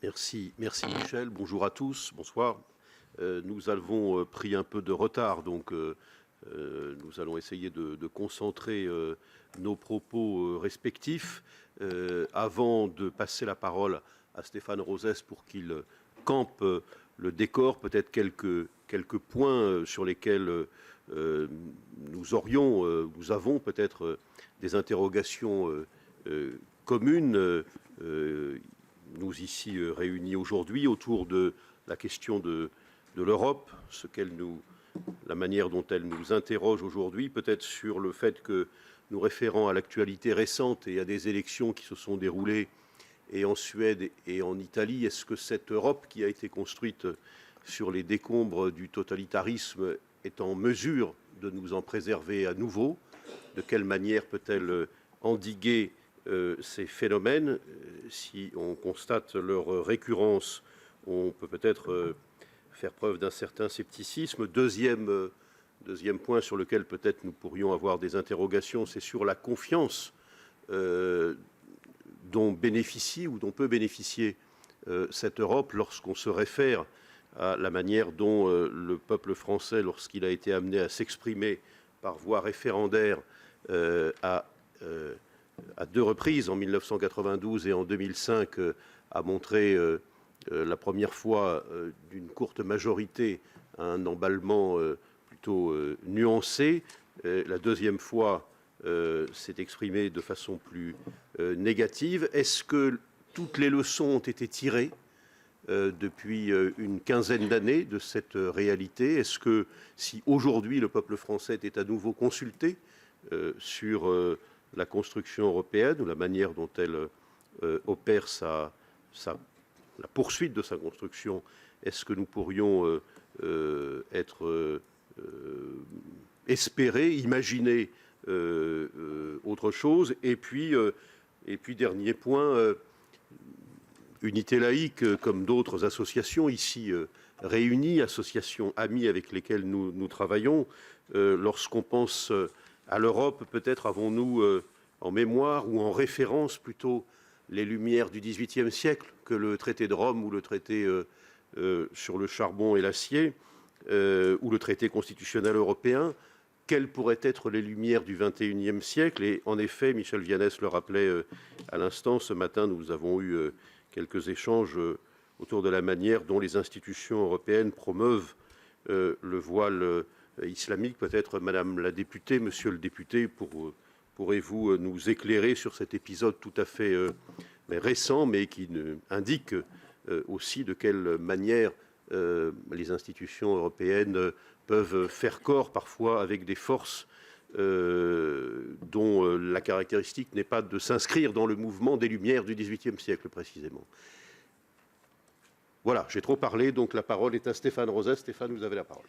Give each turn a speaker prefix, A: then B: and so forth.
A: Merci Michel. Bonjour à tous. Bonsoir. Nous avons pris un peu de retard, donc nous allons essayer de concentrer nos propos respectifs. Avant de passer la parole à Stéphane Rosès pour qu'il campe le décor, peut-être quelques points sur lesquels nous avons peut-être des interrogations communes. Nous ici réunis aujourd'hui autour de la question de l'Europe, la manière dont elle nous interroge aujourd'hui, peut-être sur le fait que nous référant à l'actualité récente et à des élections qui se sont déroulées et en Suède et en Italie, est-ce que cette Europe qui a été construite sur les décombres du totalitarisme est en mesure de nous en préserver à nouveau? De quelle manière peut-elle endiguer ces phénomènes? Si on constate leur récurrence, on peut peut-être faire preuve d'un certain scepticisme. Deuxième point sur lequel peut-être nous pourrions avoir des interrogations, c'est sur la confiance dont bénéficie ou dont peut bénéficier cette Europe lorsqu'on se réfère à la manière dont le peuple français, lorsqu'il a été amené à s'exprimer par voie référendaire à deux reprises, en 1992 et en 2005, a montré la première fois d'une courte majorité un emballement plutôt nuancé. La deuxième fois s'est exprimé de façon plus négative. Est-ce que toutes les leçons ont été tirées depuis une quinzaine d'années de cette réalité? Est-ce que si aujourd'hui le peuple français était à nouveau consulté sur la construction européenne ou la manière dont elle opère la poursuite de sa construction, est-ce que nous pourrions espérer, imaginer autre chose? Et puis, dernier point, Unité laïque, comme d'autres associations ici réunies, associations amies avec lesquelles nous travaillons, lorsqu'on pense à l'Europe, peut-être avons-nous en mémoire ou en référence plutôt les lumières du XVIIIe siècle que le traité de Rome ou le traité sur le charbon et l'acier ou le traité constitutionnel européen. Quelles pourraient être les lumières du XXIe siècle? Et en effet, Michel Vianès le rappelait à l'instant, ce matin, nous avons eu quelques échanges autour de la manière dont les institutions européennes promeuvent le voile islamique. Peut-être, Madame la députée, Monsieur le député, pourrez-vous nous éclairer sur cet épisode tout à fait récent, mais qui indique aussi de quelle manière les institutions européennes peuvent faire corps parfois avec des forces dont la caractéristique n'est pas de s'inscrire dans le mouvement des Lumières du XVIIIe siècle précisément. Voilà, j'ai trop parlé, donc la parole est à Stéphane Rosès. Stéphane, vous avez la parole.